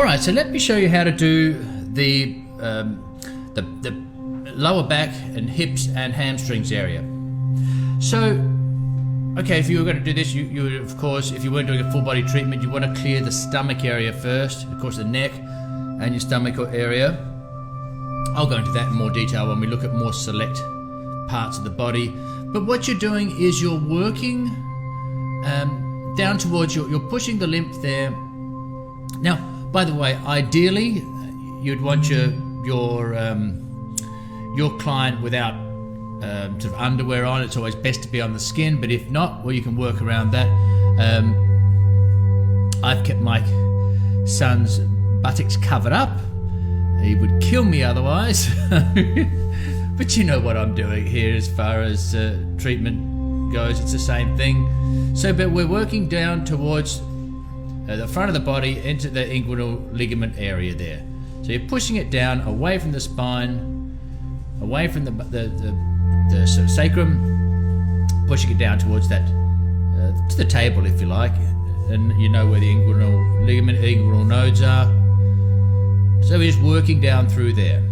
Alright, so let me show you how to do the lower back and hips and hamstrings area. So, okay, if you were going to do this, you would, of course, if you weren't doing a full body treatment, you want to clear the stomach area first, of course the neck and your stomach area. I'll go into that in more detail when we look at more select parts of the body. But what you're doing is you're working down towards, you're pushing the lymph there. Now, by the way, ideally, you'd want your client without sort of underwear on. It's always best to be on the skin, but if not, well, you can work around that. I've kept my son's buttocks covered up. He would kill me otherwise. But you know what I'm doing here as far as treatment goes. It's the same thing. So, but we're working down towards the front of the body into the inguinal ligament area there. So you're pushing it down away from the spine, away from the sort of sacrum, pushing it down towards that, to the table if you like, and you know where the inguinal ligament, inguinal nodes are. So we're just working down through there.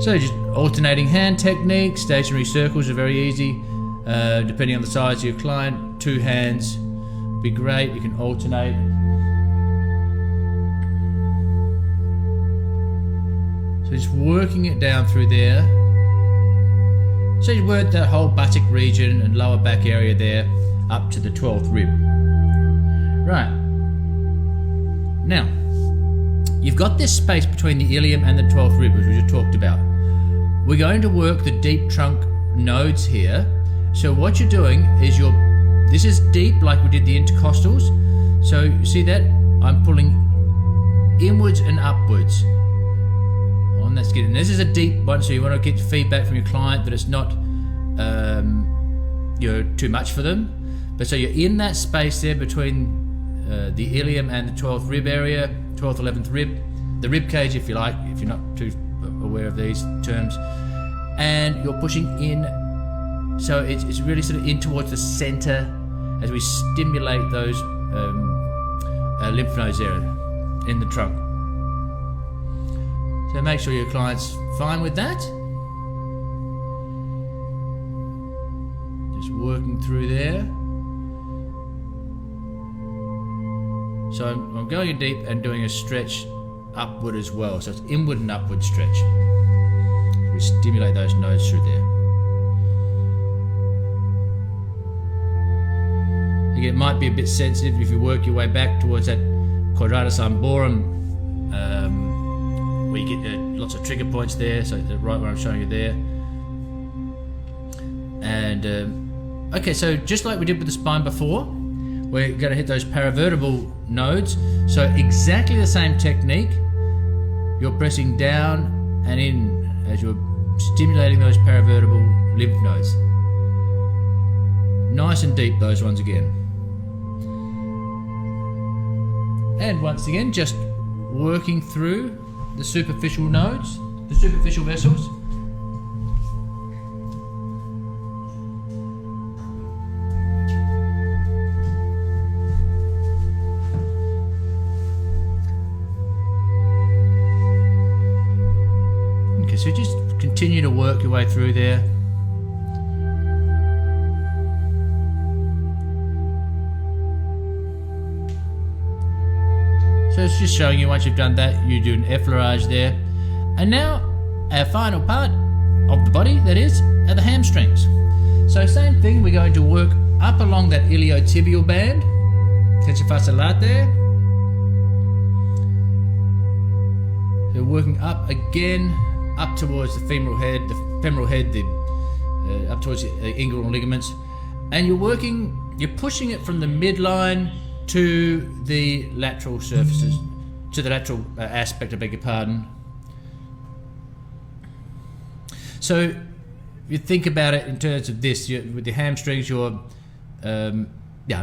So just alternating hand techniques, stationary circles are very easy. Depending on the size of your client, 2 hands would be great. You can alternate. So just working it down through there. So you work that whole buttock region and lower back area there up to the 12th rib. Right. Now, you've got this space between the ilium and the 12th rib, which we just talked about. We're going to work the deep trunk nodes here. So what you're doing is this is deep like we did the intercostals. So you see that? I'm pulling inwards and upwards on that skin. And this is a deep one, so you want to get feedback from your client that it's not too much for them. But so you're in that space there between the ilium and the 12th rib area, 12th, 11th rib, the rib cage if you like, if you're not too aware of these terms. And you're pushing in. So it's really sort of in towards the center as we stimulate those lymph nodes there in the trunk. So make sure your client's fine with that. Just working through there. So I'm going in deep and doing a stretch upward as well. So it's inward and upward stretch. We stimulate those nodes through there. Again, it might be a bit sensitive if you work your way back towards that quadratus lumborum, where you get lots of trigger points there. So right where I'm showing you there. And okay, so just like we did with the spine before, we're going to hit those paravertebral nodes. So exactly the same technique. You're pressing down and in as you're stimulating those paravertebral lymph nodes. Nice and deep, those ones again. And once again, just working through the superficial nodes, the superficial vessels. Okay, so just continue to work your way through there. So it's just showing you once you've done that, you do an effleurage there. And now, our final part of the body, that is, are the hamstrings. So same thing, we're going to work up along that iliotibial band, tensor fasciae latae. So working up again, up towards the femoral head, up towards the inguinal ligaments. And you're pushing it from the midline to the lateral surfaces, to the lateral aspect, I beg your pardon. So if you think about it in terms of this, with the hamstrings, I'm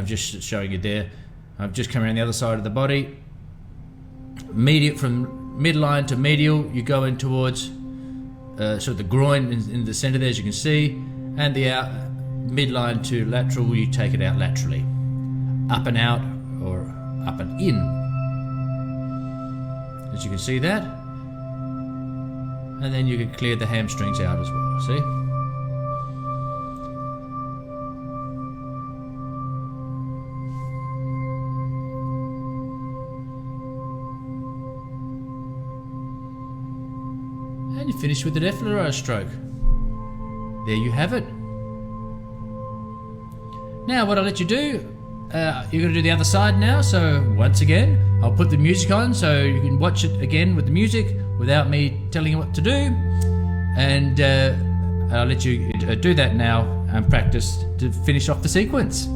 just showing you there. I'm just coming around the other side of the body. From midline to medial, you go in towards sort of the groin in the center there, as you can see, and the midline to lateral, you take it out laterally. up and out or up and in. As you can see that. And then you can clear the hamstrings out as well, see? And you finish with the defibrillator stroke. There you have it. Now what I'll let you do, you're going to do the other side now, so once again, I'll put the music on so you can watch it again with the music without me telling you what to do. And I'll let you do that now and practice to finish off the sequence.